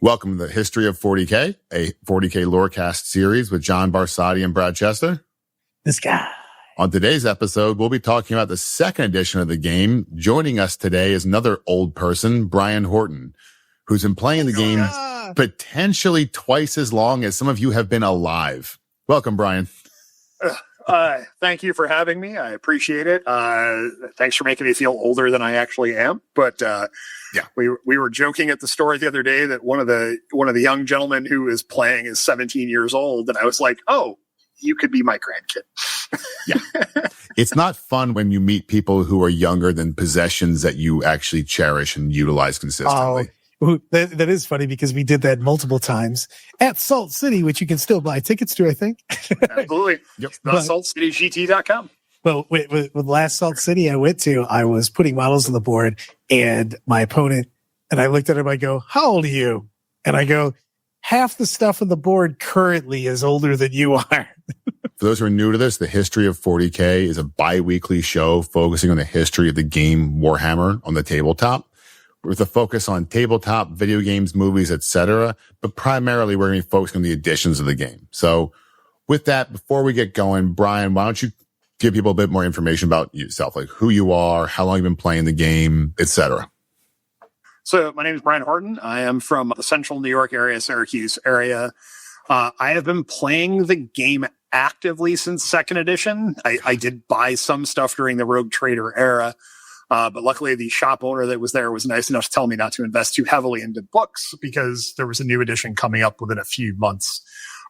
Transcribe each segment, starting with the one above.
Welcome to the History of 40K, a 40K Lorecast series with John Barsati and Brad Chester. This guy. On today's episode, we'll be talking about the second edition of the game. Joining us today is another old person, Brian Horton, who's been playing the game potentially twice as long as some of you have been alive. Welcome, Brian. Thank you for having me. I appreciate it. Thanks for making me feel older than I actually am. But yeah, we were joking at the store the other day that one of the young gentlemen who is playing is 17 years old, and I was like, "Oh, you could be my grandkid." Yeah, it's not fun when you meet people who are younger than possessions that you actually cherish and utilize consistently. Oh, that is funny because we did that multiple times at Salt City, which you can still buy tickets to, I think. Absolutely. Yep. SaltCityGT.com. Well, with last Salt City I went to, I was putting models on the board and my opponent, and I looked at him, I go, "How old are you?" And I go, "Half the stuff on the board currently is older than you are." For those who are new to this, the History of 40K is a bi-weekly show focusing on the history of the game Warhammer on the tabletop, with a focus on tabletop, video games, movies, etc. But primarily, we're going to be focusing on the editions of the game. So with that, before we get going, Brian, why don't you give people a bit more information about yourself, like who you are, how long you've been playing the game, etc. So my name is Brian Horton. I am from the central New York area, Syracuse area. I have been playing the game actively since second edition. I did buy some stuff during the Rogue Trader era. But luckily, the shop owner that was there was nice enough to tell me not to invest too heavily into books because there was a new edition coming up within a few months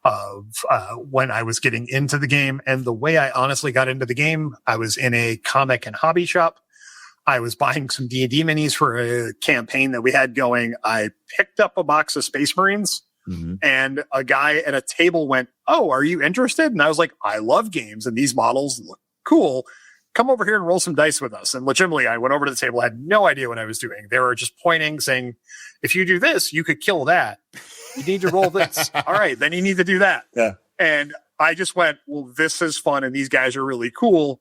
of when I was getting into the game. And the way I honestly got into the game, I was in a comic and hobby shop. I was buying some D&D minis for a campaign that we had going. I picked up a box of Space Marines. Mm-hmm. And a guy at a table went, "Oh, are you interested?" And I was like, "I love games and these models look cool. Come over here and roll some dice with us." And legitimately, I went over to the table. I had no idea what I was doing. They were just pointing, saying, "If you do this, you could kill that. You need to roll this." All right, then you need to do that. Yeah. And I just went, "Well, this is fun. And these guys are really cool."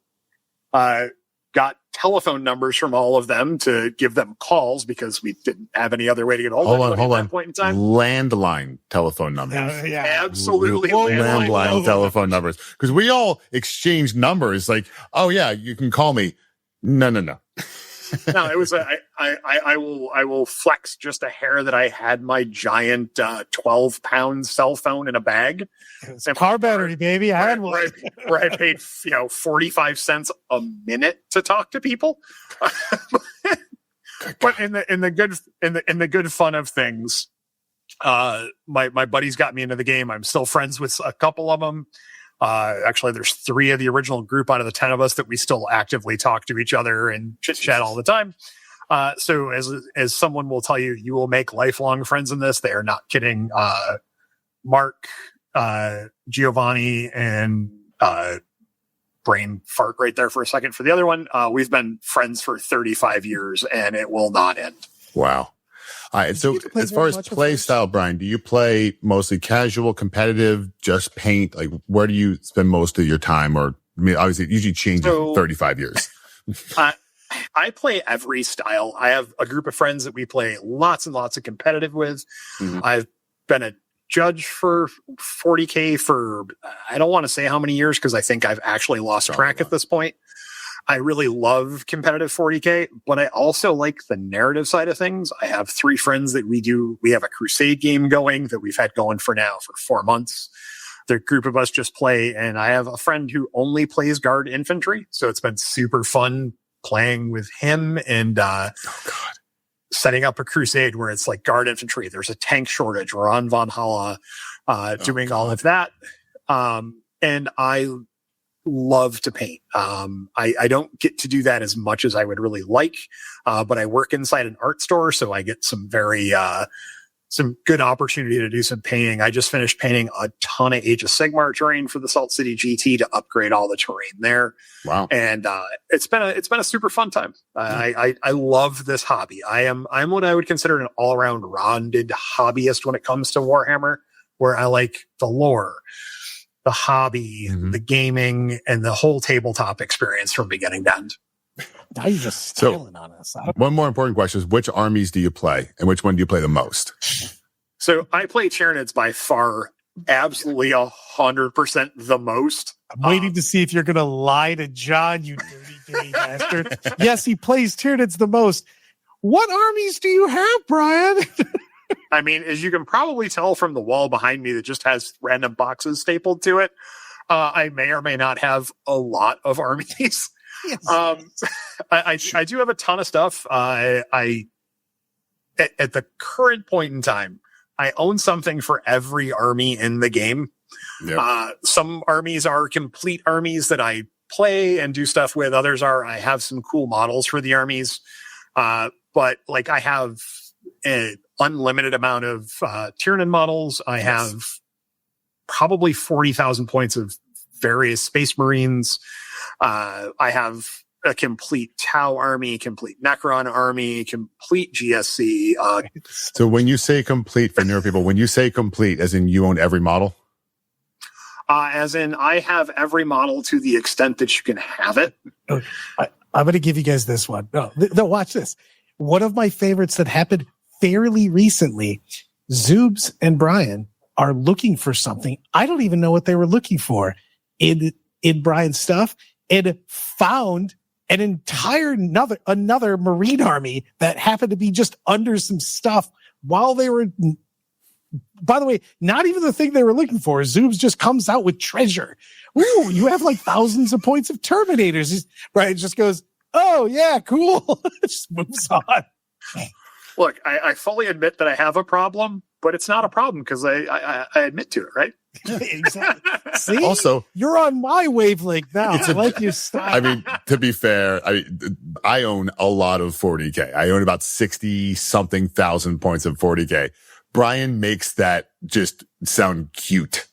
Got telephone numbers from all of them to give them calls because we didn't have any other way to get hold of them at that point in time. Landline telephone numbers. Yeah. Absolutely. Landline telephone numbers. Because we all exchange numbers like, "Oh yeah, you can call me." No. No, it was I will flex just a hair that I had my giant 12-pound cell phone in a bag. Car battery, baby. I had one. Where I paid 45 cents a minute to talk to people. But in the good fun of things, my buddies got me into the game. I'm still friends with a couple of them. Actually, there's 3 of the original group out of the 10 of us that we still actively talk to each other and chit chat all the time. So as someone will tell you, you will make lifelong friends in this. They are not kidding. Mark, Giovanni, and brain fart right there for a second for the other one. We've been friends for 35 years and it will not end. Wow. All right. So as far as play style, Brian, do you play mostly casual, competitive, just paint? Like, where do you spend most of your time? Or, I mean, obviously it usually changes in 35 years. I play every style. I have a group of friends that we play lots and lots of competitive with. Mm-hmm. I've been a judge for 40K for, I don't want to say how many years because I think I've actually lost track at this point. I really love competitive 40K, but I also like the narrative side of things. I have 3 friends that we have a Crusade game going that we've had going for 4 months. The group of us just play, and I have a friend who only plays Guard Infantry. So it's been super fun playing with him and setting up a Crusade where it's like Guard Infantry. There's a tank shortage. We're on Valhalla doing all of that. And I love to paint. I don't get to do that as much as I would really like, but I work inside an art store, so I get some some good opportunity to do some painting. I just finished painting a ton of Age of Sigmar terrain for the Salt City GT to upgrade all the terrain there. Wow. And it's been a super fun time. I love this hobby. I'm what I would consider an all-around rounded hobbyist when it comes to Warhammer, where I like the lore, the hobby, the gaming, and the whole tabletop experience from beginning to end. Now you're just styling on us. One more important question is, which armies do you play and which one do you play the most? So I play Tyranids by far, absolutely 100% the most. I'm waiting to see if you're going to lie to John, you dirty bastard. Yes, he plays Tyranids the most. What armies do you have, Brian? I mean, as you can probably tell from the wall behind me that just has random boxes stapled to it, I may or may not have a lot of armies. Yes. I do have a ton of stuff. At the current point in time, I own something for every army in the game. Yep. Some armies are complete armies that I play and do stuff with. Others are, I have some cool models for the armies. But like I have an unlimited amount of Tyranid models. I have probably 40,000 points of various Space Marines. I have a complete Tau army, complete Necron army, complete GSC. So when you say complete, for newer people, when you say complete, as in you own every model? As in I have every model to the extent that you can have it. I'm going to give you guys this one. No, watch this. One of my favorites that happened fairly recently, Zoobs and Brian are looking for something. I don't even know what they were looking for in Brian's stuff, and found an entire another Marine army that happened to be just under some stuff while they were, by the way, not even the thing they were looking for. Zoobs just comes out with treasure. Ooh, you have like thousands of points of Terminators. Brian just goes, oh yeah, cool. Just moves on. Look, I fully admit that I have a problem, but it's not a problem because I admit to it, right? Exactly. See? Also, you're on my wavelength now. I like your style. I mean, to be fair, I own a lot of 40K. I own about 60 something thousand points of 40K. Brian makes that just sound cute.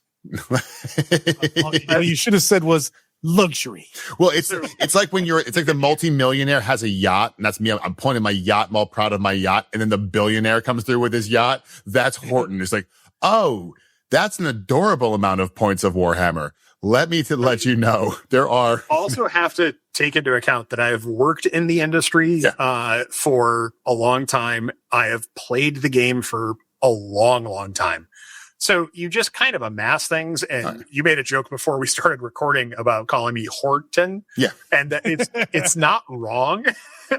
All you should have said was luxury. Well, it's like it's like the multimillionaire has a yacht, and that's me. I'm pointing my yacht. I'm all proud of my yacht. And then the billionaire comes through with his yacht. That's Horton. It's like, oh, that's an adorable amount of points of Warhammer. Let you know there are. Also have to take into account that I have worked in the industry for a long time. I have played the game for a long, long time. So you just kind of amass things, and you made a joke before we started recording about calling me Horton. Yeah. And it's not wrong.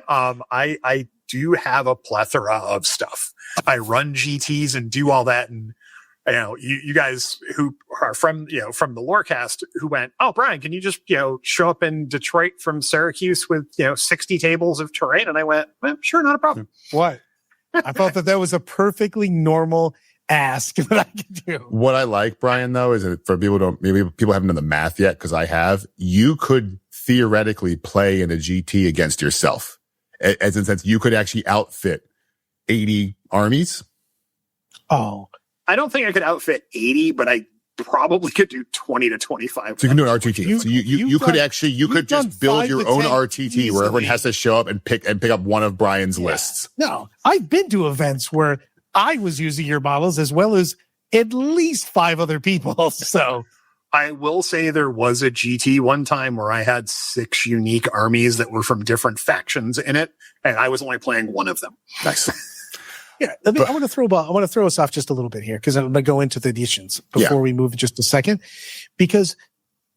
I do have a plethora of stuff. I run GTs and do all that. And, you guys who are from the Lorecast who went, oh, Brian, can you just, show up in Detroit from Syracuse with, 60 tables of terrain? And I went, well, sure, not a problem. What? I thought that was a perfectly normal ask that I could do. What I like, Brian, though, is that for maybe people haven't done the math yet, because I have, you could theoretically play in a GT against yourself. As in the sense, you could actually outfit 80 armies. Oh. I don't think I could outfit 80, but I probably could do 20 to 25. So you can do an RTT. So you could just build your own RTT easily, where everyone has to show up and pick up one of Brian's lists. No, I've been to events where I was using your models as well as at least 5 other people. So I will say there was a GT one time where I had 6 unique armies that were from different factions in it, and I was only playing one of them. Nice. Yeah, I want to throw us off just a little bit here, because I'm going to go into the editions before we move just a second, because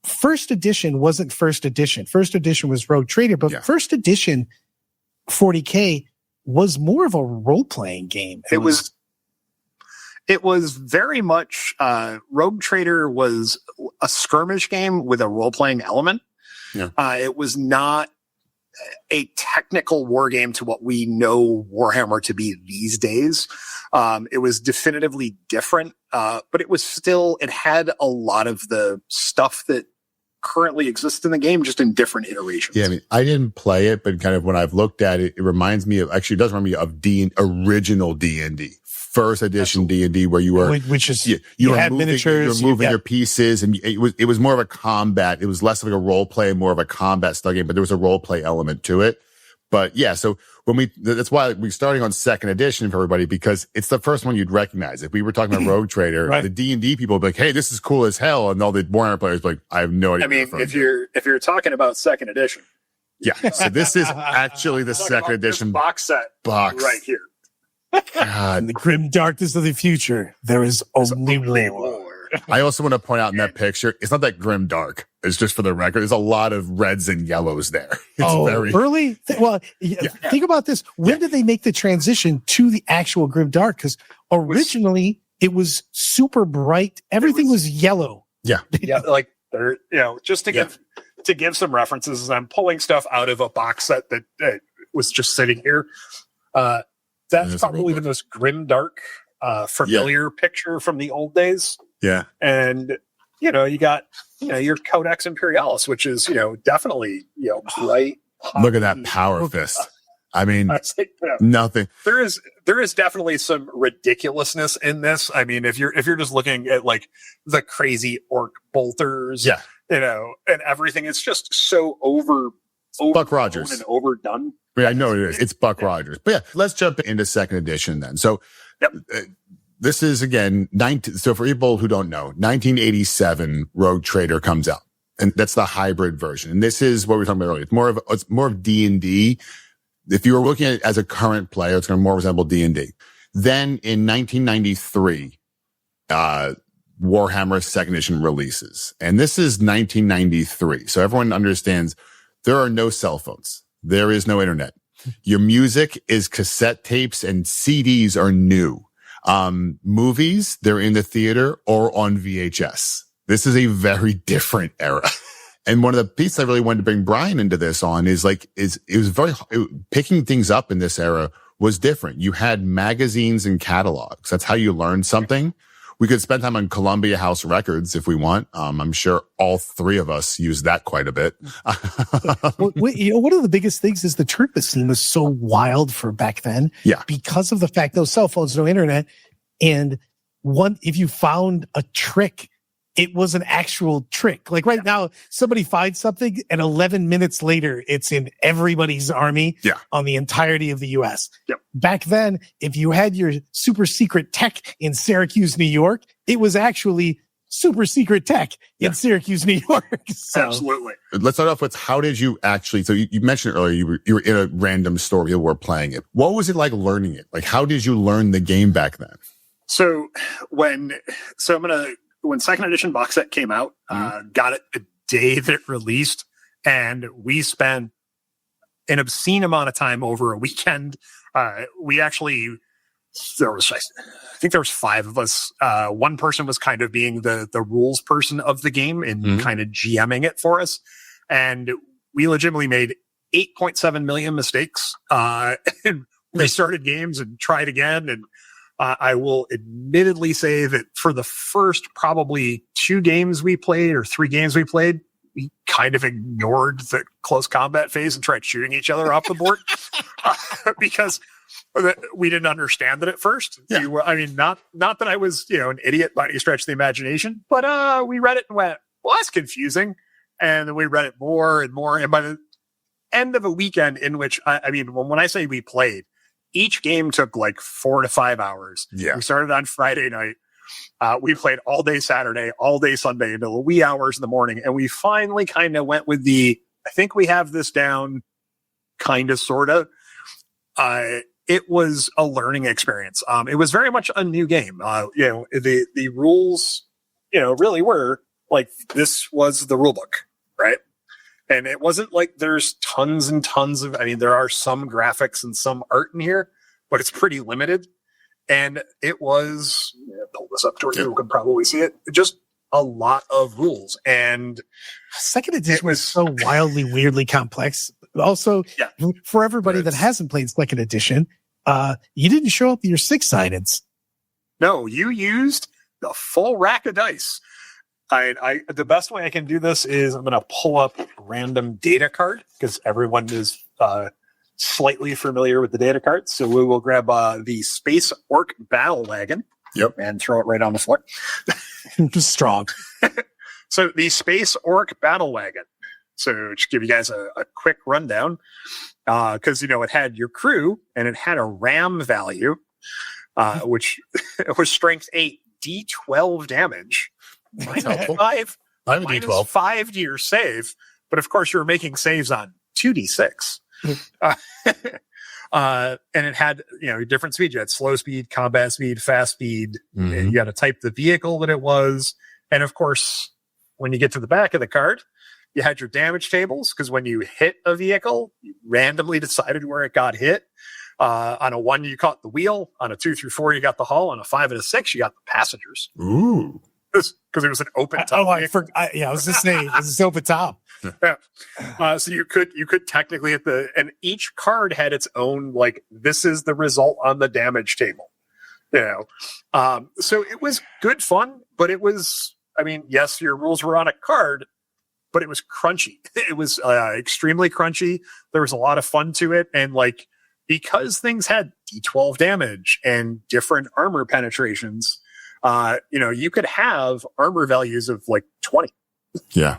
first edition wasn't first edition. First edition was Rogue Trader, but first edition 40K was more of a role-playing game. It was very much, Rogue Trader was a skirmish game with a role-playing element. Yeah. It was not a technical war game to what we know Warhammer to be these days. It was definitively different, but it had a lot of the stuff that currently exists in the game, just in different iterations. Yeah, I mean, I didn't play it, but kind of when I've looked at it, it reminds me of, actually, it does remind me of original D&D. First edition D&D, where you were, which is you had moving, miniatures, you're moving your pieces, and it was more of a combat. It was less of like a role play, more of a combat style game, but there was a role play element to it. But yeah, so that's why we're starting on second edition for everybody, because it's the first one you'd recognize. If we were talking about Rogue Trader, the D&D people would be like, hey, this is cool as hell, and all the Warhammer players would be like, I have no idea. I mean, if you're talking about second edition, yeah. So this is actually the second edition box set right here. God. In the grim darkness of the future, there is only war. I also want to point out in that picture, it's not that grim dark. It's just for the record. There's a lot of reds and yellows there. It's very early. Think about this. When did they make the transition to the actual grim dark? Because originally it was super bright. Everything was yellow. Yeah. Yeah. Like they're, just to give some references, as I'm pulling stuff out of a box set that was just sitting here. That's probably the most grim dark, familiar picture from the old days. Yeah. And, you got, your Codex Imperialis, which is, definitely, bright. Look at that power fist. I mean, nothing. There is definitely some ridiculousness in this. I mean, if you're just looking at like the crazy orc bolters, and everything, it's just so over Buck Rogers and overdone. I mean, I know it is. It's Buck Rogers. But yeah, let's jump into second edition then. So this is again, so for people who don't know, 1987 Rogue Trader comes out, and that's the hybrid version. And this is what we were talking about earlier. It's more of D&D. If you were looking at it as a current player, it's going to more resemble D&D. Then in 1993, Warhammer second edition releases. And this is 1993. So everyone understands there are no cell phones. There is no internet. Your music is cassette tapes and CDs are new. Movies, they're in the theater or on VHS. This is a very different era. And one of the pieces I really wanted to bring Brian into this on is picking things up in this era was different. You had magazines and catalogs. That's how you learned something. We could spend time on Columbia House Records if we want. I'm sure all three of us use that quite a bit. One of the biggest things is the tournament scene was so wild for back then. Yeah. Because of the fact no cell phones, no internet. And if you found a trick, it was an actual trick. Like right now, somebody finds something and 11 minutes later, it's in everybody's army on the entirety of the US. Yep. Back then, if you had your super secret tech in Syracuse, New York, it was actually super secret tech in Syracuse, New York. So. Absolutely. Let's start off with how did you actually, so you mentioned earlier you were in a random store, people were playing it. What was it like learning it? Like, how did you learn the game back then? So when second edition box set came out, got it the day that it released, and we spent an obscene amount of time over a weekend. I think there was 5 of us. One person was kind of being the rules person of the game and kind of GMing it for us. And we legitimately made 8.7 million mistakes. And restarted games and tried again. And I will admittedly say that for the first probably 2 games we played or 3 games we played, we kind of ignored the close combat phase and tried shooting each other off the board because we didn't understand it at first. Yeah. Not that I was, an idiot by any stretch of the imagination, but we read it and went, well, that's confusing. And then we read it more and more. And by the end of a weekend in which, when I say we played, each game took like 4 to 5 hours. Yeah. We started on Friday night. We played all day Saturday, all day Sunday until the wee hours in the morning. And we finally kind of went with I think we have this down kind of, sort of. It was a learning experience. It was very much a new game. The rules, really were like, this was the rule book, right? And it wasn't like there's tons and tons of, there are some graphics and some art in here, but it's pretty limited. And it was, pull this up to where you can probably see it, just a lot of rules. And second edition was so wildly, weirdly complex. Also, for everybody that hasn't played second edition, you didn't show up with your 6-sideds. No, you used the full rack of dice. The best way I can do this is I'm going to pull up a random data card because everyone is slightly familiar with the data cards. So we will grab the Space Orc Battle Wagon. Yep. And throw it right on the floor. Strong. So the Space Orc Battle Wagon. So just give you guys a quick rundown. Because, it had your crew and it had a RAM value, which was strength 8, D12 damage. I have a D12. 5 to your save. But of course, you were making saves on 2d6. And it had, different speeds. You had slow speed, combat speed, fast speed. Mm-hmm. You had to type the vehicle that it was. And of course, when you get to the back of the card, you had your damage tables, because when you hit a vehicle, you randomly decided where it got hit. On a 1, you caught the wheel. On a 2 through 4, you got the hull. On a 5 and a 6, you got the passengers. Ooh. Because it was an open top. I was just saying, this is open top. Yeah. So you could technically hit and each card had its own, like, this is the result on the damage table. So it was good fun, but it was, yes, your rules were on a card, but it was crunchy. It was extremely crunchy. There was a lot of fun to it. And because things had D12 damage and different armor penetrations, you could have armor values of 20. Yeah.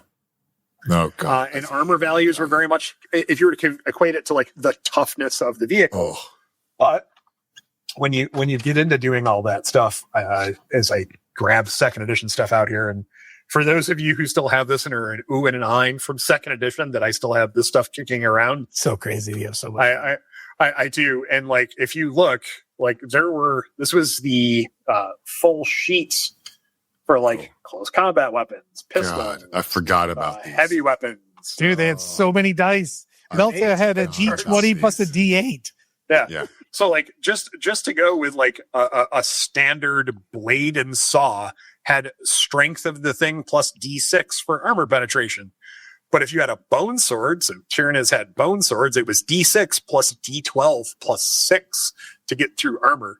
Oh, God. And armor values were very much, if you were to equate it to the toughness of the vehicle. Oh. But when you get into doing all that stuff, as I grab second edition stuff out here, and for those of you who still have this and are an ooh and an ein from second edition, that I still have this stuff kicking around. So crazy. You have so much. I do. And if you look, this was the full sheets for close combat weapons, pistols. God, I forgot about these. Heavy weapons. Dude, they had so many dice. Melta had a G20 plus a D8. Yeah. So just to go with a standard blade and saw had strength of the thing plus D6 for armor penetration. But if you had a bone sword, so Tyrannus had bone swords, it was D6 plus D12 plus 6 to get through armor.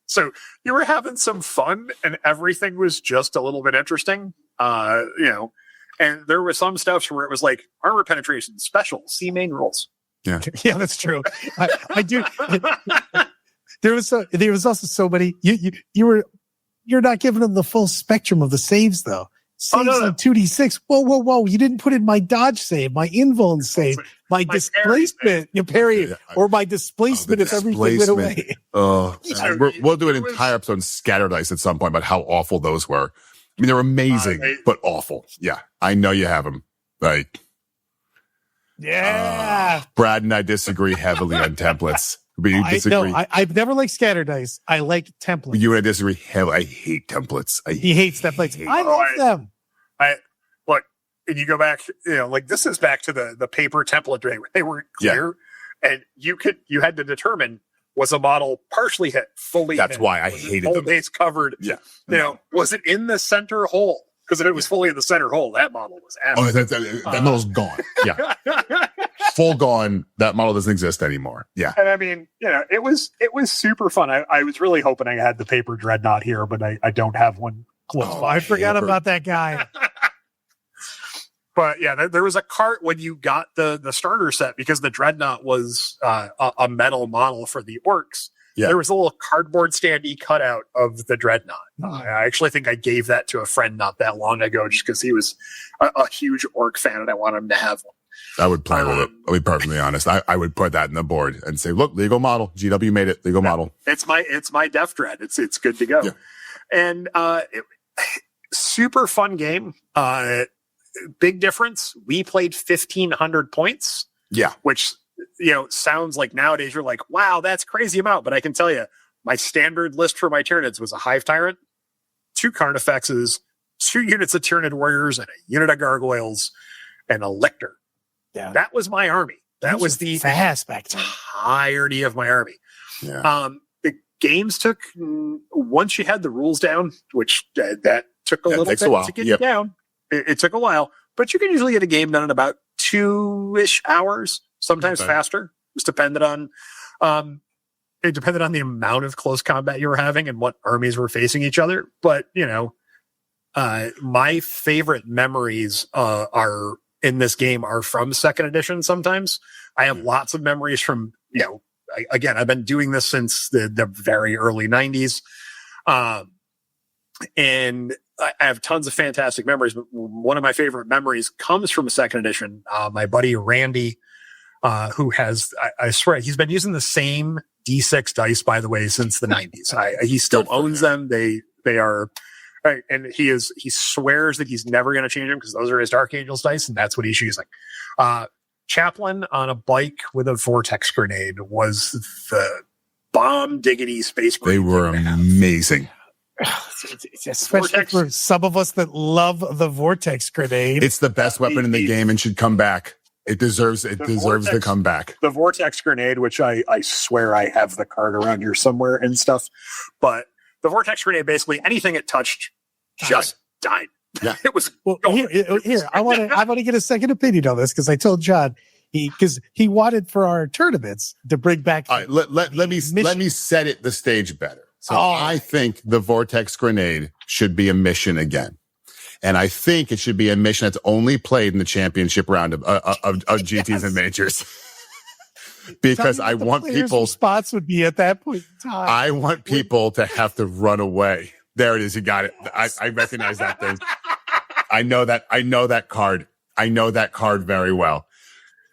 So you were having some fun, and everything was just a little bit interesting. And there was some stuff where it was armor penetration special, see main rules. Yeah, yeah, that's true. I do. There was also so many. You're not giving them the full spectrum of the saves though. Saves on 2d6. Whoa! You didn't put in my dodge save, my invuln save, my displacement, your parry, or my displacement if everything went away. We'll do an entire episode on scatter dice at some point about how awful those were. They're amazing, but awful. Yeah, I know you have them. Brad and I disagree heavily on templates. But you disagree. I've never liked scatter dice. I like templates. You and I disagree heavily. I hate templates. He hates templates. I love them. Look, and you go back, this is back to the paper template day where they weren't clear, and you had to determine, was a model partially hit, fully That's hit? why I hated them. Whole base covered. Yeah. Was it in the center hole? Because if it was fully in the center hole, that model was absolutely. That model's gone. Yeah. Full gone. That model doesn't exist anymore. Yeah. And it was super fun. I was really hoping I had the paper Dreadnot here, but I don't have one close. I forgot about that guy. But yeah, there was a cart when you got the starter set, because the Dreadnot was a metal model for the orcs. Yeah. There was a little cardboard standee cutout of the Dreadnought. I actually think I gave that to a friend not that long ago, just because he was a huge orc fan and I wanted him to have one. I would play with it. I'll be perfectly honest. I would put that in the board and say, look, legal model. GW made it. Legal model. It's my Def Dread. It's good to go. Yeah. And super fun game. Big difference. We played 1,500 points. Yeah. Which sounds like nowadays you're like, wow, that's crazy amount. But I can tell you, my standard list for my Tyranids was a Hive Tyrant, 2 Carnifexes, 2 units of Tyranid Warriors, and a unit of Gargoyles, and a Lictor. Yeah. That was my army. That was the fast back then. Entirety of my army. Yeah. The games took, once you had the rules down, which that took a little bit to get down. It took a while, but you can usually get a game done in about 2-ish hours. Sometimes faster. Just depended on the amount of close combat you were having and what armies were facing each other. But my favorite memories are in this game are from second edition. Sometimes I have lots of memories from again, I've been doing this since the very early 90s, and I have tons of fantastic memories. But one of my favorite memories comes from a second edition. My buddy Randy. Who has, I swear, he's been using the same D6 dice, by the way, since the 90s. He still owns them. They are, right, and he swears that he's never going to change them because those are his Dark Angels dice, and that's what he's using. Chaplain on a bike with a Vortex grenade was the bomb diggity space grenade. They were amazing. Especially for some of us that love the Vortex grenade. It's the best weapon in the game and should come back. It deserves to come back. The Vortex grenade, which I swear I have the card around here somewhere and stuff, but the Vortex grenade, basically anything it touched just died. Yeah. It was here. I want to get a second opinion on this because I told John because he wanted for our tournaments to bring back. All right, let me set it the stage better. So I think the Vortex grenade should be a mission again. And I think it should be a mission that's only played in the championship round of GTs and majors. Because I want people spots would be at that point in time. I want people to have to run away. There it is. You got it. I recognize that thing. I know that card. I know that card very well.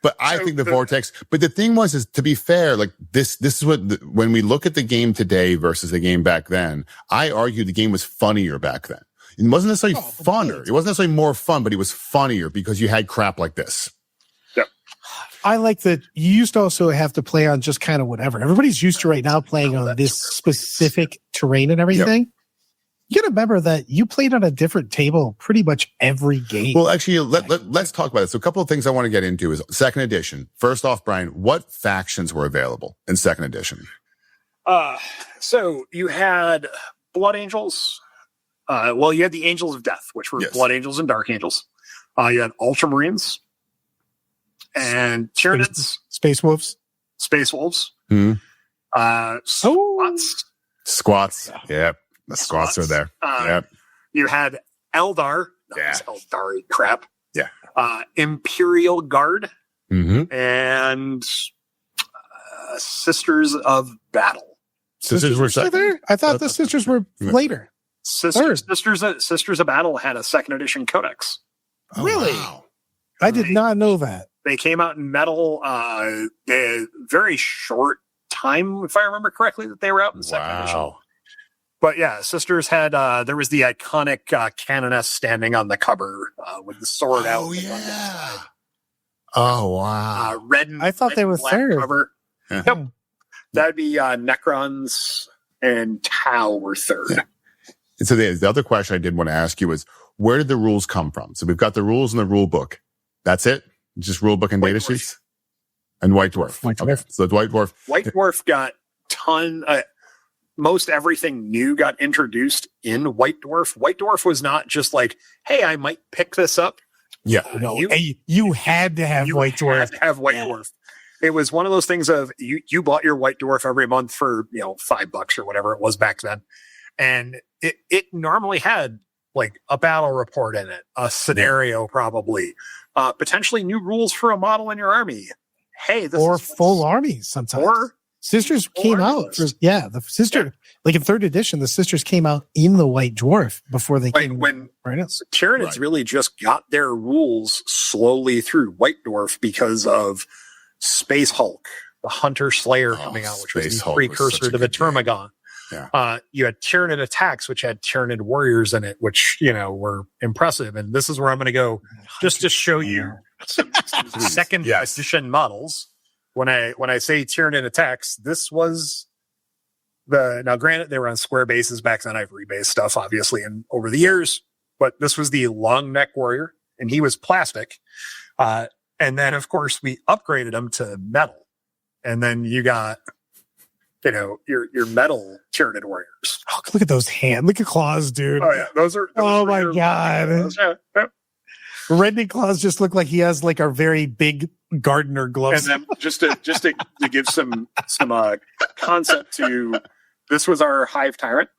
But I think the Vortex, but the thing is to be fair, like this is what, when we look at the game today versus the game back then, I argue the game was funnier back then. It wasn't necessarily funner. It wasn't necessarily more fun, but it was funnier because you had crap like this. Yep. I like that you used to also have to play on just kind of whatever. Everybody's used to right now playing on this specific terrain and everything. Yep. You got to remember that you played on a different table pretty much every game. Well, actually, let's talk about this. So a couple of things I want to get into is second edition. First off, Brian, what factions were available in second edition? So you had Blood Angels. You had the Angels of Death, which were Blood Angels and Dark Angels. You had Ultramarines and Tyranids. Space Wolves. Space Wolves. Squats. Yep. The squats are there. Yep. You had Eldar. Eldari crap. Yeah. Imperial Guard. Mm-hmm. And Sisters of Battle. Sisters were there? I thought the Sisters were later. Sisters of Battle had a second edition codex. Oh, really? Wow. I did not know that. They came out in metal a very short time, if I remember correctly, that they were out in second edition. But yeah, Sisters had, there was the iconic canoness standing on the cover with the sword out. Oh, yeah. Oh, wow. Red and I thought they were third. Cover. Uh-huh. Yep. That'd be Necrons and Tau were third. Yeah. And so the other question I did want to ask you is, where did the rules come from? So we've got the rules in the rule book. That's it? Just rule book and data sheets? And White Dwarf. Okay. So the White Dwarf. White Dwarf got most everything new got introduced in White Dwarf. White Dwarf was not just like, hey, I might pick this up. Yeah. No, you had to have White Dwarf. Had to have White Dwarf. It was one of those things of you bought your White Dwarf every month for, $5 or whatever it was back then. And it normally had like a battle report in it, a scenario probably, potentially new rules for a model in your army. Hey, full armies sometimes. Or Sisters came out. The Sister, like in third edition, the Sisters came out in the White Dwarf before they came. When Tyranids really just got their rules slowly through White Dwarf because of Space Hulk, the Hunter Slayer coming out, which was the precursor to the Termagon. Yeah. You had Tyranid Attacks, which had Tyranid Warriors in it, which, were impressive. And this is where I'm going to go just to show you some second edition models. When I say Tyranid Attacks, this was now granted they were on square bases back then. I've rebased stuff obviously and over the years, but this was the long neck warrior and he was plastic. And then of course we upgraded him to metal. And then you got, your metal Tyranid warriors. Oh, look at those hands. Look at claws, dude. Oh yeah. Those are my God. Rending claws just look like he has like our very big gardener gloves. And then just to give some concept to, this was our Hive Tyrant,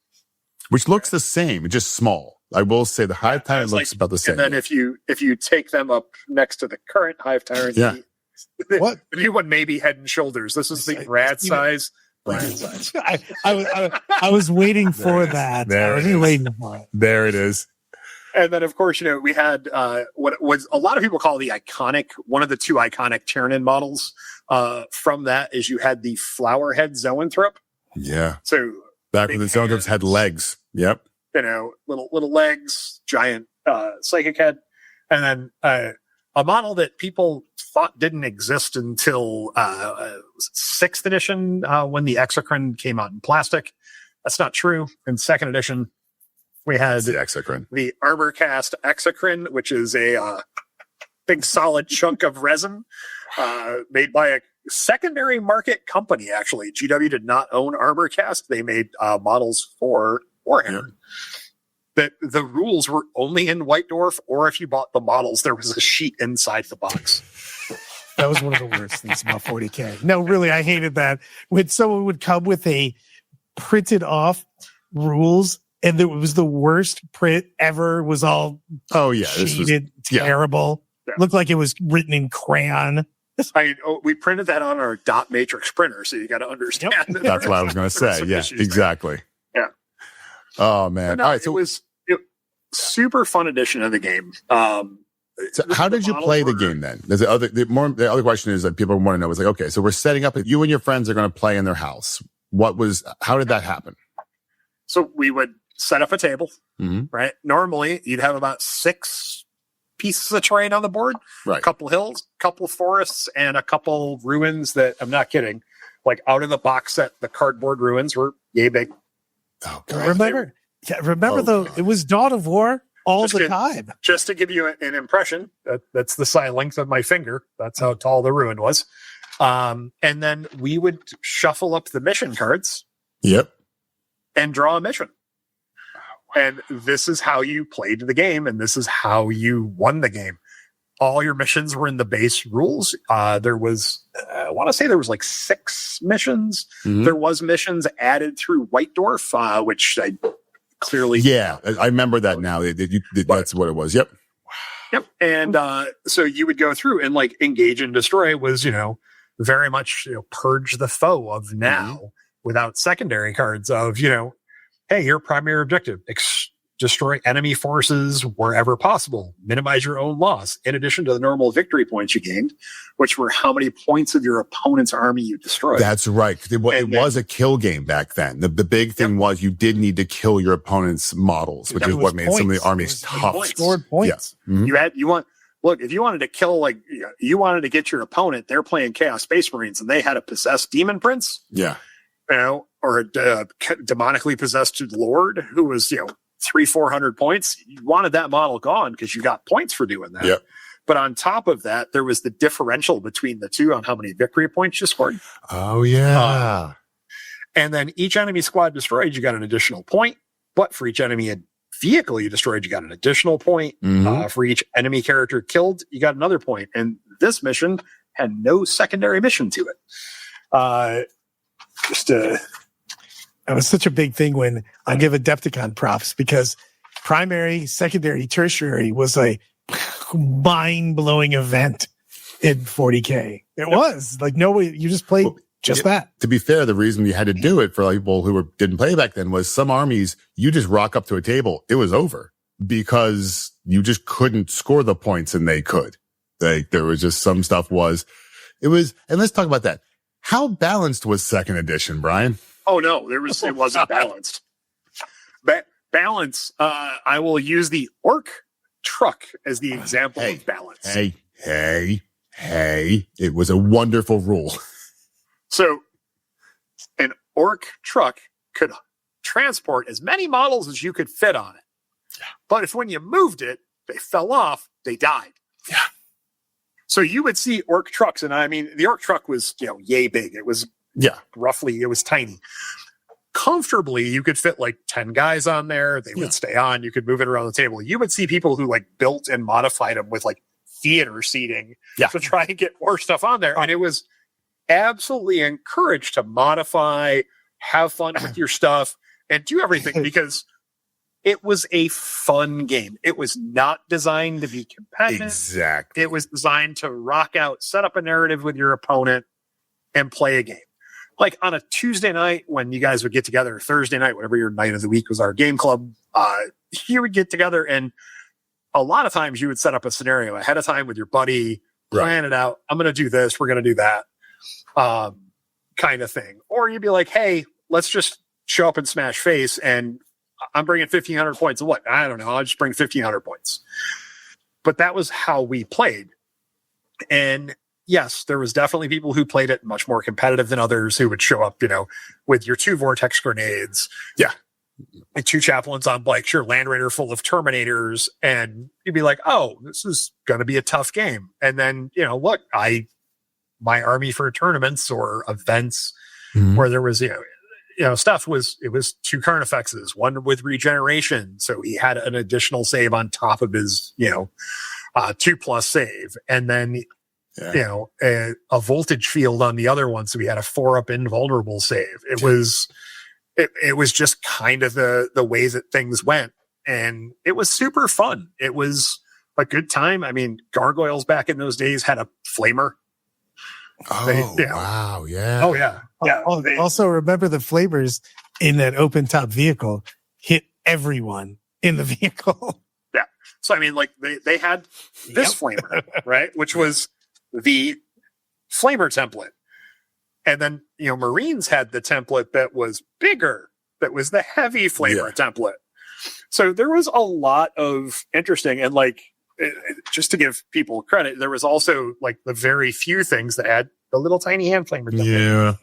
which looks the same, just small. I will say the Hive Tyrant looks about the same. And then if you take them up next to the current Hive Tyrant, the new one may be Head and Shoulders. This is the rad size. I was waiting for that. There it is. And then, of course, we had what was a lot of people call the iconic, one of the two iconic Tyranid models. From that is you had the Flowerhead Zoanthrope. Yeah. So back when the Zoanthropes had legs. Yep. Little legs, giant psychic head. And then a model that people thought didn't exist until 6th edition when the Exocrine came out in plastic. That's not true. In 2nd edition, we had the Exocrine, the armor cast Exocrine, which is a big solid chunk of resin made by a secondary market company. Actually, GW did not own armor cast. They made models for Warhammer. Yeah. That the rules were only in White Dwarf, or if you bought the models, there was a sheet inside the box. That was one of the worst things about 40K. No, really, I hated that. When someone would come with a printed off rules, and it was the worst print ever, was all shaded, terrible. Yeah. Looked like it was written in crayon. We printed that on our dot matrix printer, so you got to understand. Yep. That's what I was going to say. Yeah, exactly. Yeah. Oh man! No, all right, so it was super fun edition of the game. So how did you play the game then? There's the other question is that people want to know is like, okay, so we're setting up. You and your friends are going to play in their house. How did that happen? So we would set up a table, right? Normally, you'd have about 6 pieces of terrain on the board, right? A couple hills, a couple forests, and a couple ruins that, I'm not kidding, like out of the box set, the cardboard ruins were yay big. Oh, God. Remember it was Dawn of War all the time. Just to give you an impression, that's the side length of my finger. That's how tall the ruin was. And then we would shuffle up the mission cards. Yep. And draw a mission. And this is how you played the game, and this is how you won the game. All your missions were in the base rules. There was, I want to say there was like 6 missions. Mm-hmm. There was missions added through White Dwarf, which I clearly... Yeah, I remember that now. That's what it was. Yep. Yep. And so you would go through and like engage and destroy was, very much, purge the foe of now without secondary cards of, hey, your primary objective, destroy enemy forces wherever possible, minimize your own loss, in addition to the normal victory points you gained, which were how many points of your opponent's army you destroyed. That's right. It was a kill game back then. The big thing was you did need to kill your opponent's models, which is what made some of the armies tough. Scored points. Yeah. Mm-hmm. Look, if you wanted to kill, you wanted to get your opponent, they're playing Chaos Space Marines and they had a possessed demon prince. Yeah. Or a demonically possessed lord who was, 300-400 points. You wanted that model gone because you got points for doing that. Yep. But on top of that, there was the differential between the two on how many victory points you scored. Oh, yeah. And then each enemy squad destroyed, you got an additional point. But for each enemy vehicle you destroyed, you got an additional point. Mm-hmm. For each enemy character killed, you got another point. And this mission had no secondary mission to it. That was such a big thing when I give Adepticon props because primary, secondary, tertiary was a mind-blowing event in 40K. It was like nobody, you just played that. To be fair, the reason you had to do it for people who didn't play back then was some armies, you just rock up to a table. It was over because you just couldn't score the points and they could. There was just some stuff and let's talk about that. How balanced was 2nd edition, Brian? Oh no, it wasn't balanced. Balance. I will use the orc truck as the example of balance. Hey! It was a wonderful rule. So, an orc truck could transport as many models as you could fit on it. But if when you moved it, they fell off, they died. Yeah. So you would see orc trucks, and I mean, the orc truck was, yay big. It was roughly, it was tiny. Comfortably, you could fit like 10 guys on there. They would stay on. You could move it around the table. You would see people who like built and modified them with like theater seating to try and get more stuff on there. And it was absolutely encouraged to modify, have fun with your stuff, and do everything because it was a fun game. It was not designed to be competitive. Exactly. It was designed to rock out, set up a narrative with your opponent, and play a game. Like on a Tuesday night when you guys would get together, Thursday night, whatever your night of the week was, our game club, you would get together, and a lot of times you would set up a scenario ahead of time with your buddy, plan it out. I'm going to do this. We're going to do that kind of thing. Or you'd be like, hey, let's just show up and smash face, and I'm bringing 1,500 points. What? I don't know. I'll just bring 1,500 points. But that was how we played. And yes, there was definitely people who played it much more competitive than others who would show up, with your 2 Vortex grenades. Yeah. And 2 chaplains on bikes, your Land Raider full of Terminators. And you'd be like, oh, this is going to be a tough game. And then, look, my army for tournaments or events where there was, stuff it was 2 Carnifexes, 1 with regeneration. So he had an additional save on top of his, 2+ save. And then, a voltage field on the other one. So we had a 4-up invulnerable save. It was just kind of the way that things went. And it was super fun. It was a good time. I mean, Gargoyles back in those days had a flamer. Oh, wow. Yeah. Oh, yeah. Yeah. Also, remember the flamers in that open top vehicle hit everyone in the vehicle. Yeah. So, I mean, like they had this flamer, right? Which was the flamer template. And then, Marines had the template that was bigger, that was the heavy flamer template. So there was a lot of interesting, and just to give people credit, there was also the very few things that had the little tiny hand flamer template.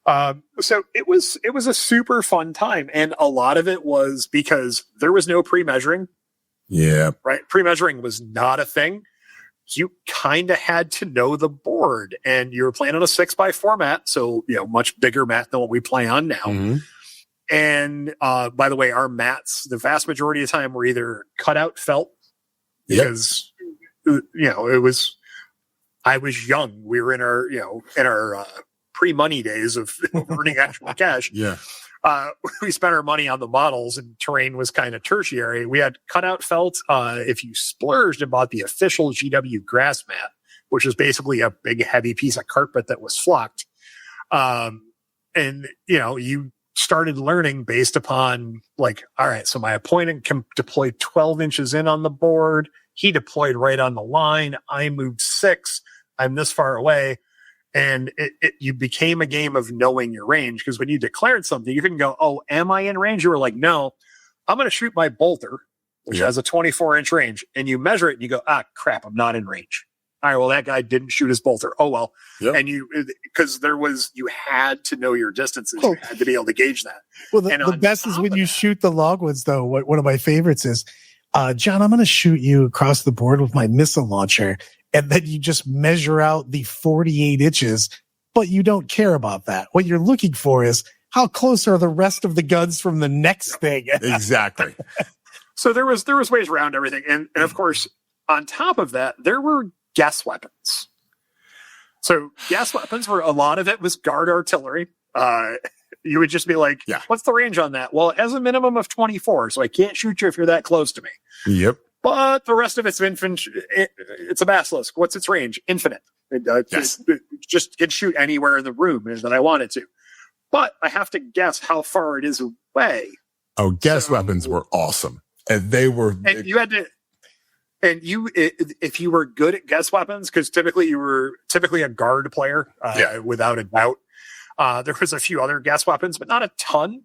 Yeah. So it was a super fun time. And a lot of it was because there was no pre-measuring. Yeah. Right. Pre-measuring was not a thing. You kind of had to know the board, and you were playing on a 6x4 mat. So, much bigger mat than what we play on now. Mm-hmm. And, by the way, our mats, the vast majority of the time were either cutout felt because, I was young. We were in our pre-money days of earning actual cash. Yeah. We spent our money on the models, and terrain was kind of tertiary. We had cutout felt. If you splurged and bought the official GW grass mat, which is basically a big, heavy piece of carpet that was flocked. And you started learning based upon all right, so my opponent can deploy 12 inches in on the board. He deployed right on the line. I moved 6. I'm this far away. And you became a game of knowing your range, because when you declared something, you couldn't go, oh, am I in range? You were like, no, I'm going to shoot my bolter, which has a 24-inch range. And you measure it and you go, crap, I'm not in range. All right, well, that guy didn't shoot his bolter. Oh, well. Yep. And because you had to know your distances. You had to be able to gauge that. Well, the best is when you shoot the log ones, though. One of my favorites is, John, I'm going to shoot you across the board with my missile launcher. And then you just measure out the 48 inches, but you don't care about that. What you're looking for is how close are the rest of the guns from the next thing. Exactly. So there was ways around everything. And of course, on top of that, there were guess weapons. So guess weapons were, a lot of it was guard artillery. You would just be like, what's the range on that? Well, it has a minimum of 24, so I can't shoot you if you're that close to me. Yep. But the rest of it's infantry. It's a basilisk. What's its range? Infinite. It just can shoot anywhere in the room that I want it to. But I have to guess how far it is away. Oh, guess weapons were awesome. And they were... And you had to... And if you were good at guess weapons, because typically you were a guard player, without a doubt. There was a few other guess weapons, but not a ton.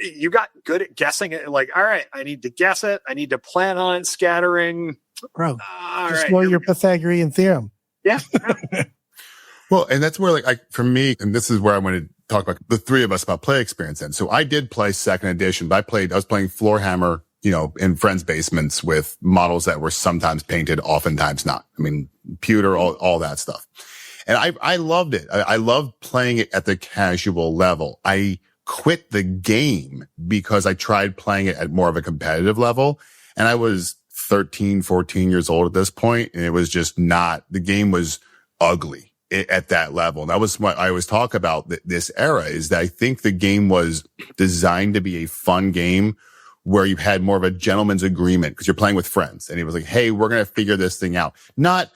You got good at guessing it. All right, I need to guess it. I need to plan on scattering. Bro, just know your Pythagorean theorem. Yeah. Well, and that's where, for me, and this is where I want to talk about the 3 of us about play experience then. So I did play 2nd edition, but I was playing Floorhammer, in friends' basements with models that were sometimes painted, oftentimes not. I mean, pewter, all that stuff. And I loved it. I loved playing it at the casual level. I quit the game because I tried playing it at more of a competitive level. And I was 13, 14 years old at this point, and it was just the game was ugly at that level. And that was what I always talk about this era, is that I think the game was designed to be a fun game where you had more of a gentleman's agreement because you're playing with friends. And it was like, hey, we're going to figure this thing out. Not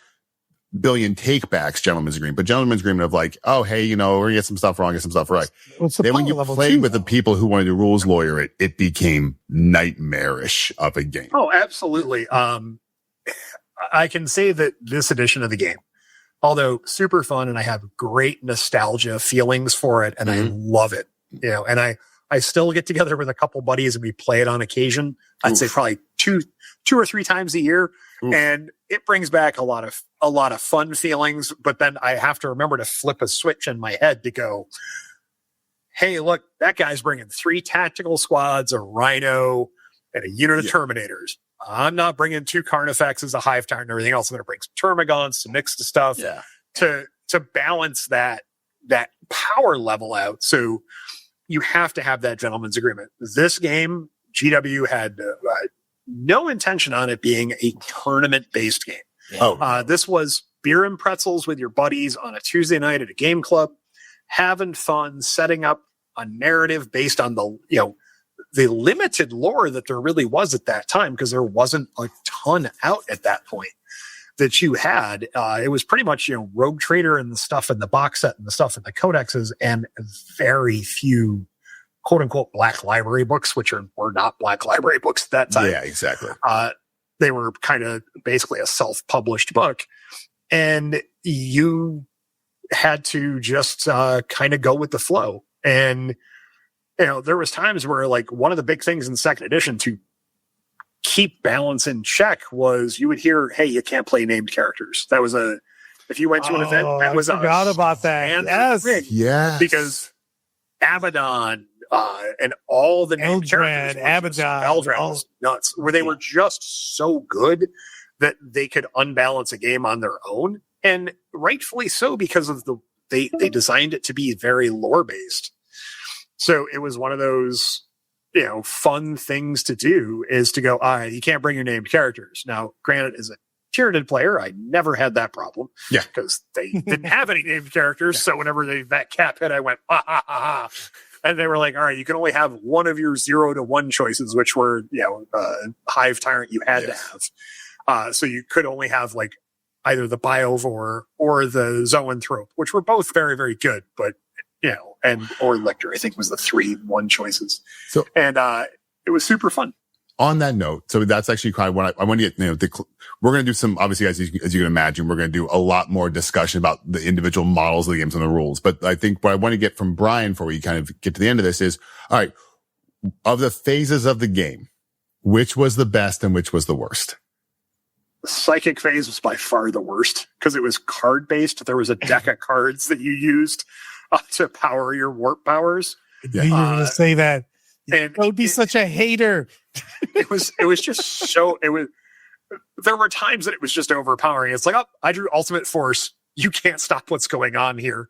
billion takebacks, gentleman's agreement, but gentleman's agreement of oh, hey, we're going to get some stuff wrong, get some stuff right. Well, then when you played with the people who wanted to rules lawyer it became nightmarish of a game. Oh, absolutely. I can say that this edition of the game, although super fun, and I have great nostalgia feelings for it, and I love it, and I still get together with a couple buddies and we play it on occasion. I'd say probably two or 3 times a year. And it brings back a lot of fun feelings, but then I have to remember to flip a switch in my head to go, hey, look, that guy's bringing 3 tactical squads, a Rhino, and a unit of Terminators. I'm not bringing 2 Carnifexes, a Hive Tyrant, and everything else. I'm going to bring some Termagants to mix the stuff to balance that power level out. So you have to have that gentleman's agreement. This game, GW had no intention on it being a tournament-based game. This was beer and pretzels with your buddies on a Tuesday night at a game club, having fun, setting up a narrative based on the limited lore that there really was at that time, because there wasn't a ton out at that point that you had. It was pretty much, Rogue Trader and the stuff in the box set and the stuff in the codexes, and very few quote unquote black library books, which were not black library books at that time. Yeah, exactly. They were kind of basically a self-published book, and you had to just kind of go with the flow. And there was times where, like, one of the big things in second edition to keep balance in check was you would hear, hey, you can't play named characters. That was if you went to an event, that was forgot about that. Yes. Because Abaddon, and all the named Eldrad, characters, Abaddon, was nuts, where they were just so good that they could unbalance a game on their own, and rightfully so, because of they designed it to be very lore based. So it was one of those, fun things to do, is to go, you can't bring your named characters. Now, granted, as a Tyranid player, I never had that problem. Yeah. Because they didn't have any named characters. So whenever that cap hit, I went, and they were like, all right, you can only have one of your 0 to 1 choices, which were, Hive Tyrant you had to have. So you could only have, like, either the Biovore or the Zoanthrope, which were both very, very good, but or Lecter, I think, was the 3-1 choices. So, and it was super fun. On that note, so that's actually kind of what I want to get, we're going to do some, obviously, as you can imagine, we're going to do a lot more discussion about the individual models of the games and the rules. But I think what I want to get from Brian before we kind of get to the end of this is, all right, of the phases of the game, which was the best and which was the worst? The psychic phase was by far the worst, because it was card based. There was a deck of cards that you used to power your warp powers. You were going to say that. And I would be such a hater. It was just so, there were times that it was just overpowering. It's like, I drew ultimate force. You can't stop what's going on here.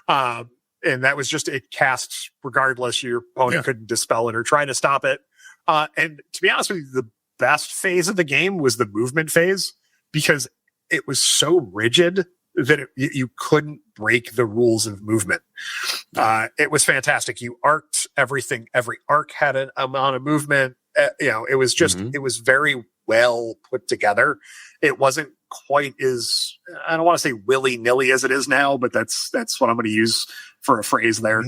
And that was just, it casts regardless. Your opponent couldn't dispel it or try to stop it. And to be honest with you, the best phase of the game was the movement phase, because it was so rigid that you couldn't break the rules of movement. It was fantastic. You arced everything. Every arc had an amount of movement. It was just, it was very well put together. It wasn't quite as, I don't want to say willy-nilly as it is now, but that's what I'm going to use for a phrase there.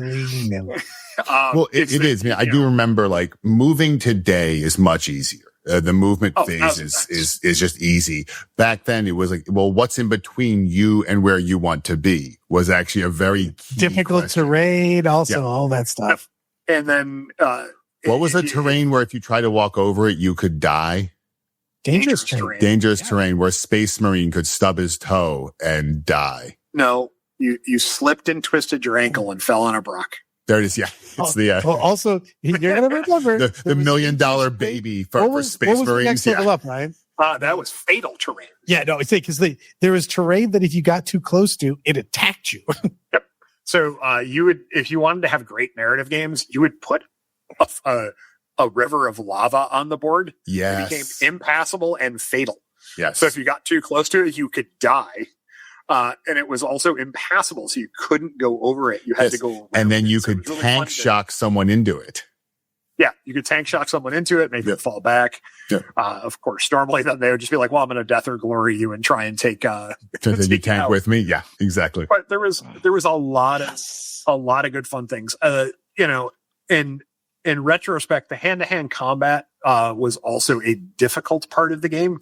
Well, it is. Man, I do remember, like, moving today is much easier. The movement phase is just easy. Back then, it was like, well, what's in between you and where you want to be was actually a very difficult terrain. Also, all that stuff. And then, what was the terrain where if you try to walk over it, you could die? Dangerous terrain. Dangerous terrain where Space Marine could stub his toe and die. No, you slipped and twisted your ankle and fell on a Brock. There it is. Yeah. It's also, you're going to remember the $1 million baby for Space Marines. What was the next level up, Ryan? That was fatal terrain. Yeah, no, it's because there was terrain that if you got too close to, it attacked you. Yep. So you would, if you wanted to have great narrative games, you would put a river of lava on the board. Yes. It became impassable and fatal. Yes. So if you got too close to it, you could die. And it was also impassable, so you couldn't go over it. You had to go around. And then you could tank shock someone into it. Yeah, you could tank shock someone into it, make it fall back. Yeah. Of course, normally then they would just be like, well, I'm going to death or glory you and try and take you tank with me. Yeah, exactly. But there was a lot of good fun things. In retrospect, the hand-to-hand combat was also a difficult part of the game,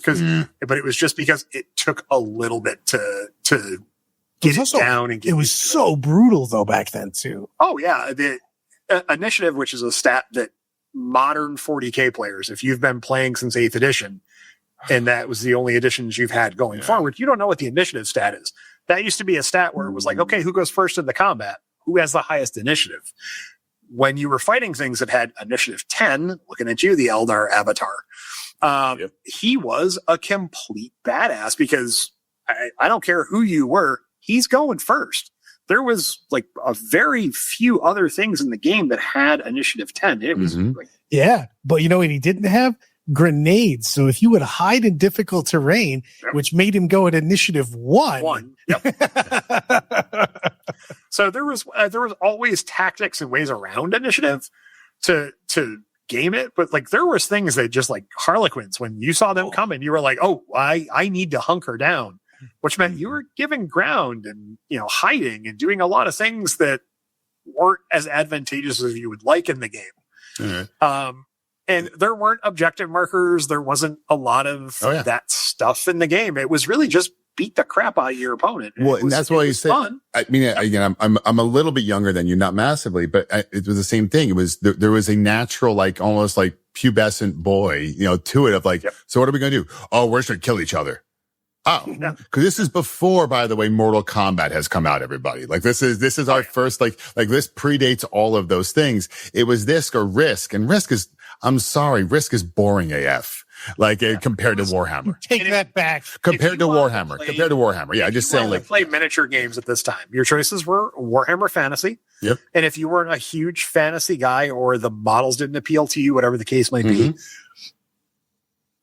but it was just because it took a little bit to get it down. And it was so brutal though back then too. Oh yeah, the initiative, which is a stat that modern 40K players, if you've been playing since 8th edition, and that was the only additions you've had going forward, you don't know what the initiative stat is. That used to be a stat where it was like, okay, who goes first in the combat? Who has the highest initiative? When you were fighting things that had initiative 10, looking at you, the Eldar avatar, he was a complete badass because I don't care who you were, he's going first. There was like a very few other things in the game that had initiative 10. It was but you know what he didn't have? Grenades. So if you would hide in difficult terrain, which made him go at initiative 1. So there was always tactics and ways around initiative to game it, but like there was things that just like Harlequins, when you saw them coming, you were like, oh, I need to hunker down, which meant you were giving ground and, you know, hiding and doing a lot of things that weren't as advantageous as you would like in the game. And there weren't objective markers. There wasn't a lot of that stuff in the game. It was really just beat the crap out of your opponent. And that's why you said, fun. I mean, again, I'm a little bit younger than you, not massively, but it was the same thing. It was, there was a natural, like almost like pubescent boy, you know, to it of like, so what are we going to do? Oh, we're just going to kill each other. Oh, because this is before, by the way, Mortal Kombat has come out, everybody. Like this is our first, like this predates all of those things. It was this or Risk, and Risk is, I'm sorry, Risk is boring AF. Like compared to Warhammer. Take that back. Compared to Warhammer. Yeah, just saying like play miniature games at this time. Your choices were Warhammer Fantasy. Yep. And if you weren't a huge fantasy guy or the models didn't appeal to you, whatever the case might be,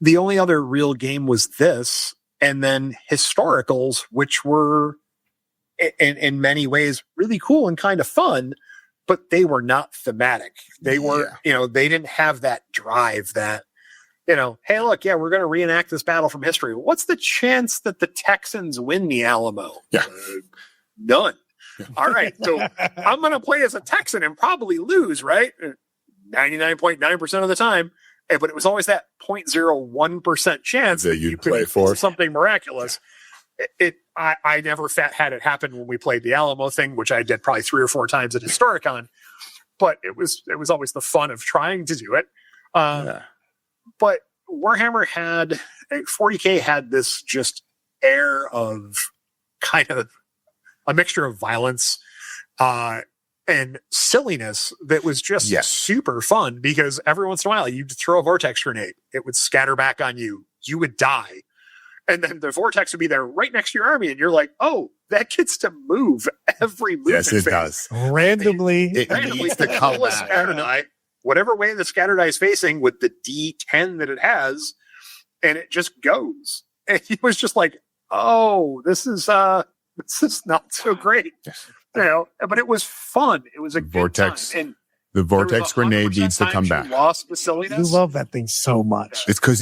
the only other real game was this. And then historicals, which were in many ways really cool and kind of fun, but they were not thematic. They were, you know, they didn't have that drive that, you know, hey, look, we're going to reenact this battle from history. What's the chance that the Texans win the Alamo? None. All right. So I'm going to play as a Texan and probably lose, right? 99.9% of the time. But it was always that 0.01% chance that you'd play for something miraculous. I never had it happen when we played the Alamo thing, which I did probably 3 or 4 times at Historicon. But it was always the fun of trying to do it. But Warhammer 40K had this just air of kind of a mixture of violence and silliness that was just super fun, because every once in a while you'd throw a Vortex grenade, it would scatter back on you, you would die, and then the Vortex would be there right next to your army, and you're like, oh, that gets to move every movement. Yes, it does. Randomly it needs to come back. Whatever way the scatter die is facing with the D10 that it has, and it just goes. And he was just like, oh, this is not so great. You know, but it was fun. It was a Vortex. Good time. And the Vortex grenade needs to come back. Lost the silliness. You love that thing so much. It's because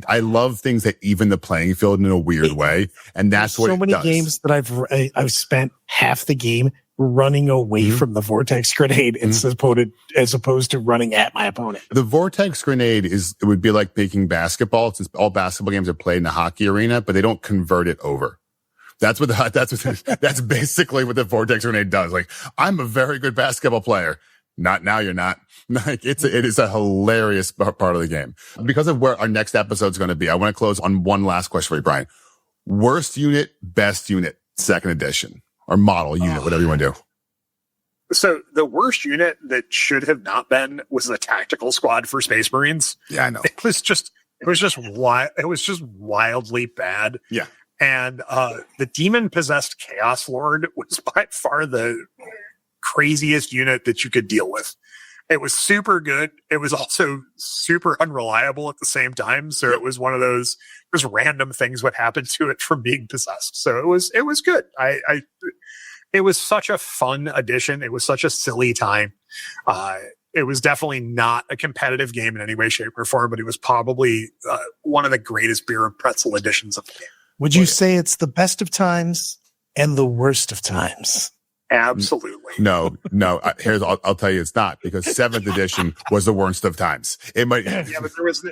I love things that even the playing field in a weird way, and that's what it does. So many games that I've spent half the game running away from the Vortex grenade as opposed to running at my opponent. The Vortex grenade it would be like making basketball. All basketball games are played in a hockey arena, but they don't convert it over. That's basically what the Vortex grenade does. Like, I'm a very good basketball player. Not now, you're not. Like, it is a hilarious part of the game. Because of where our next episode is going to be, I want to close on one last question for you, Brian. Worst unit, best unit, second edition, or model unit, whatever you want to do. So the worst unit that should have not been was the tactical squad for Space Marines. Yeah, I know. It was just wildly bad. Yeah. And the demon-possessed Chaos Lord was by far the craziest unit that you could deal with. It was super good. It was also super unreliable at the same time. So it was one of those random things would happen to it from being possessed. So it was good. It was such a fun addition. It was such a silly time. It was definitely not a competitive game in any way, shape, or form, but it was probably one of the greatest beer and pretzel editions of the game. Would you say it's the best of times and the worst of times? Absolutely. No. I'll tell you, it's not, because 7th edition was the worst of times. It might. Yeah, but there was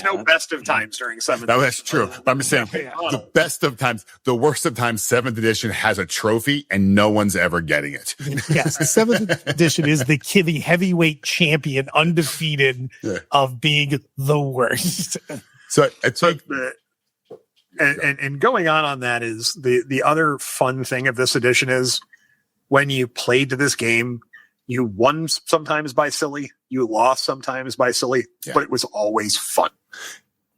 no best of times during 7th. No, that's true. But I'm just saying, the best of times, the worst of times, 7th edition has a trophy, and no one's ever getting it. Yes, 7th edition is the heavyweight champion, undefeated, of being the worst. So and going on that is the other fun thing of this edition is when you played this game, you won sometimes by silly, you lost sometimes by silly, but it was always fun.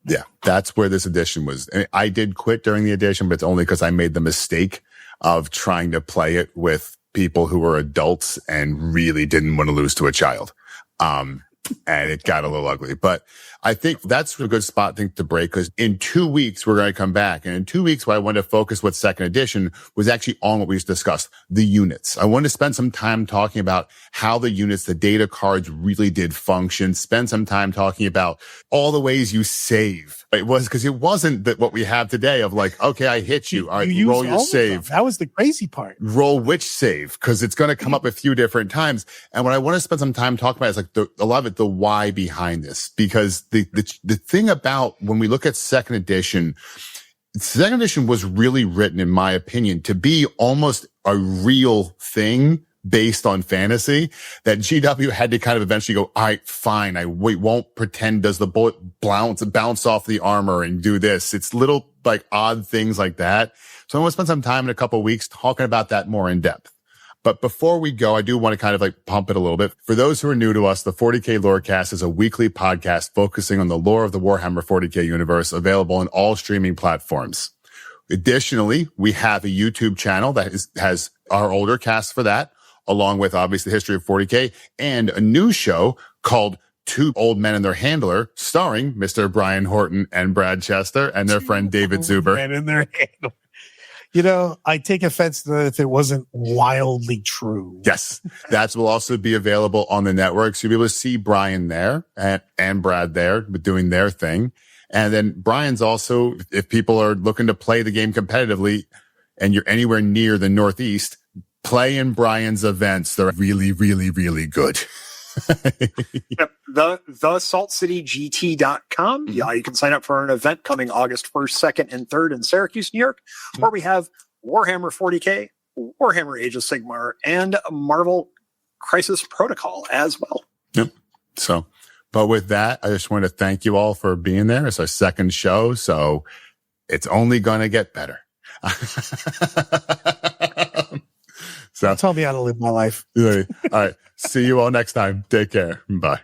Yeah, that's where this edition was. I did quit during the edition, but it's only because I made the mistake of trying to play it with people who were adults and really didn't want to lose to a child. And it got a little ugly, but I think that's a good spot to break, because in 2 weeks, we're going to come back. And in 2 weeks, what I wanted to focus with 2nd edition was actually on what we just discussed, the units. I wanted to spend some time talking about how the units, the data cards really did function, spend some time talking about all the ways you save. It wasn't that what we have today of like, okay, I hit you. All right, roll your save. That was the crazy part. Roll which save, because it's going to come up a few different times. And what I want to spend some time talking about is like a lot of it, the why behind this, because the thing about when we look at 2nd edition was really written, in my opinion, to be almost a real thing based on fantasy, that GW had to kind of eventually go, all right, fine, we won't pretend does the bullet bounce off the armor and do this. It's little like odd things like that. So I want to spend some time in a couple of weeks talking about that more in depth. But before we go, I do want to kind of like pump it a little bit. For those who are new to us, the 40K Lorecast is a weekly podcast focusing on the lore of the Warhammer 40K universe, available on all streaming platforms. Additionally, we have a YouTube channel that has our older cast for that, along with obviously the history of 40K, and a new show called Two Old Men and Their Handler, starring Mr. Brian Horton and Brad Chester and their friend David Zuber. Men and their handler. You know, I take offense to that if it wasn't wildly true. Yes, that will also be available on the network. So you'll be able to see Brian there and Brad there doing their thing. And then Brian's also, if people are looking to play the game competitively and you're anywhere near the Northeast, play in Brian's events. They're really, really, really good. Yep. The saltcitygt.com. Yeah, you can sign up for an event coming August 1st, 2nd, and 3rd in Syracuse, New York, where we have Warhammer 40K, Warhammer Age of Sigmar, and Marvel Crisis Protocol as well. Yep. So, but with that, I just want to thank you all for being there. It's our 2nd show, so it's only going to get better. So tell me how to live my life. All right. See you all next time. Take care. Bye.